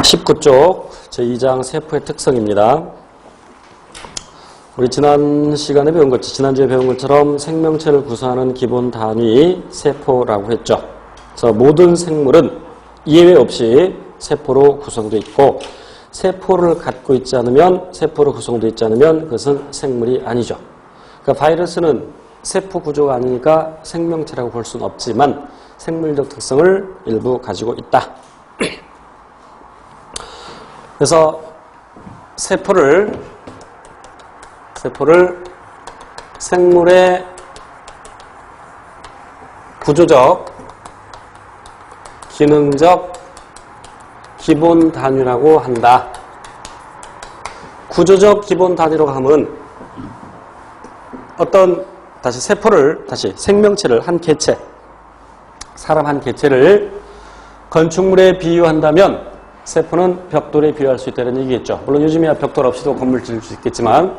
19쪽 제2장 세포의 특성입니다. 우리 지난 시간에 배운 것, 지난주에 배운 것처럼 생명체를 구성하는 기본 단위 세포라고 했죠. 그래서 모든 생물은 예외 없이 세포로 구성되어 있고, 세포를 갖고 있지 않으면, 세포로 구성되어 있지 않으면 그것은 생물이 아니죠. 그러니까 바이러스는 세포 구조가 아니니까 생명체라고 볼 수는 없지만 생물적 특성을 일부 가지고 있다. 그래서 세포를 생물의 구조적, 기능적 기본 단위라고 한다. 구조적 기본 단위로 하면 생명체를 한 개체, 사람 한 개체를 건축물에 비유한다면 세포는 벽돌에 비유할 수 있다는 얘기겠죠. 물론 요즘이야 벽돌 없이도 건물 지을 수 있겠지만,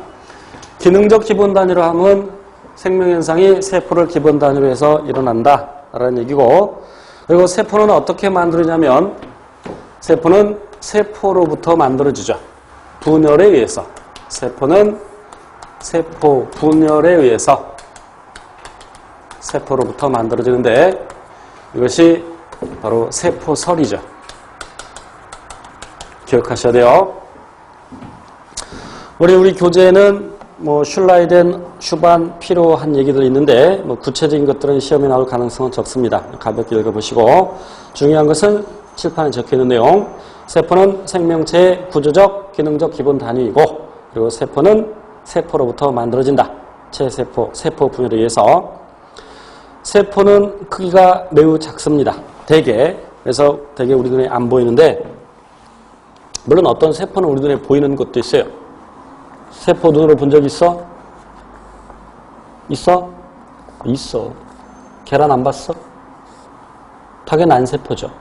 기능적 기본 단위로 하면 생명현상이 세포를 기본 단위로 해서 일어난다라는 얘기고, 그리고 세포는 어떻게 만들어지냐면 세포는 세포로부터 만들어지죠. 분열에 의해서. 세포는 세포 분열에 의해서 세포로부터 만들어지는데, 이것이 바로 세포설이죠. 기억하셔야 돼요. 우리 교재에는 슐라이덴, 슈반, 피로 한 얘기들이 있는데 구체적인 것들은 시험에 나올 가능성은 적습니다. 가볍게 읽어보시고, 중요한 것은 칠판에 적혀있는 내용. 세포는 생명체의 구조적, 기능적 기본 단위이고, 그리고 세포는 세포로부터 만들어진다. 체세포, 세포 분열에 의해서. 세포는 크기가 매우 작습니다. 그래서 대개 우리 눈에 안 보이는데, 물론 어떤 세포는 우리 눈에 보이는 것도 있어요. 세포 눈으로 본 적 있어? 있어? 있어. 계란 안 봤어? 닭의 난세포죠.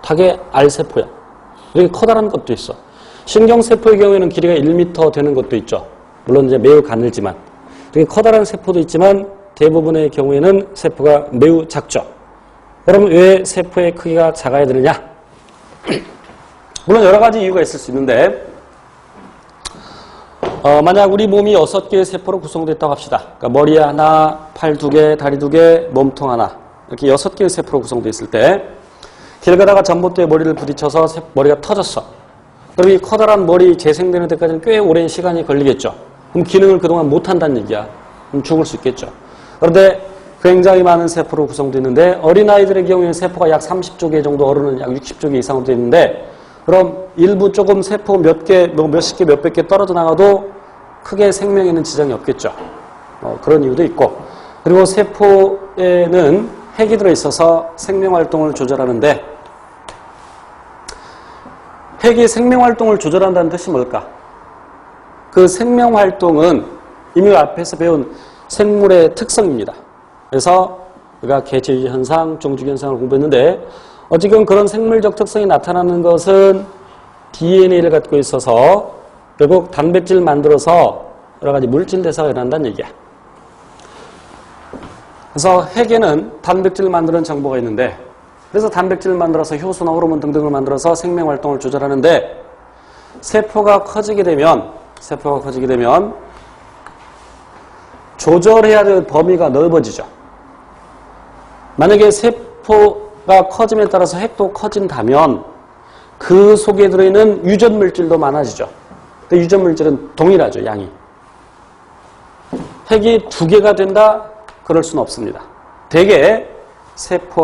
닭의 알세포야. 이렇게 커다란 것도 있어. 신경세포의 경우에는 길이가 1m 되는 것도 있죠. 물론 이제 매우 가늘지만. 이렇게 커다란 세포도 있지만 대부분의 경우에는 세포가 매우 작죠. 그럼 왜 세포의 크기가 작아야 되느냐? 물론 여러 가지 이유가 있을 수 있는데, 만약 우리 몸이 6개의 세포로 구성됐다고 합시다. 그러니까 머리 하나, 팔 2개, 다리 2개, 몸통 하나, 이렇게 6개의 세포로 구성되어 있을 때, 길 가다가 전봇대에 머리를 부딪혀서 머리가 터졌어. 그럼 이 커다란 머리 재생되는 데까지는 꽤 오랜 시간이 걸리겠죠. 그럼 기능을 그동안 못한다는 얘기야. 그럼 죽을 수 있겠죠. 그런데 굉장히 많은 세포로 구성되어 있는데, 어린아이들의 경우에는 세포가 약 30조 개 정도, 어른은 약 60조 개 이상으로 되어 있는데, 그럼 일부 조금 세포 몇십 개, 몇백 개 떨어져 나가도 크게 생명에는 지장이 없겠죠. 그런 이유도 있고. 그리고 세포에는 핵이 들어있어서 생명활동을 조절하는데, 핵이 생명활동을 조절한다는 뜻이 뭘까? 그 생명활동은 이미 앞에서 배운 생물의 특성입니다. 그래서 우리가 개체유지 현상, 종주기 현상을 공부했는데, 어쨌든 그런 생물적 특성이 나타나는 것은 DNA를 갖고 있어서 결국 단백질을 만들어서 여러 가지 물질 대사가 일어난다는 얘기야. 그래서 핵에는 단백질을 만드는 정보가 있는데, 그래서 단백질을 만들어서 효소나 호르몬 등등을 만들어서 생명활동을 조절하는데, 세포가 커지게 되면 조절해야 될 범위가 넓어지죠. 만약에 세포가 커짐에 따라서 핵도 커진다면 그 속에 들어있는 유전 물질도 많아지죠. 근데 유전 물질은 동일하죠, 양이. 핵이 2개가 된다? 그럴 수는 없습니다. 대개 세포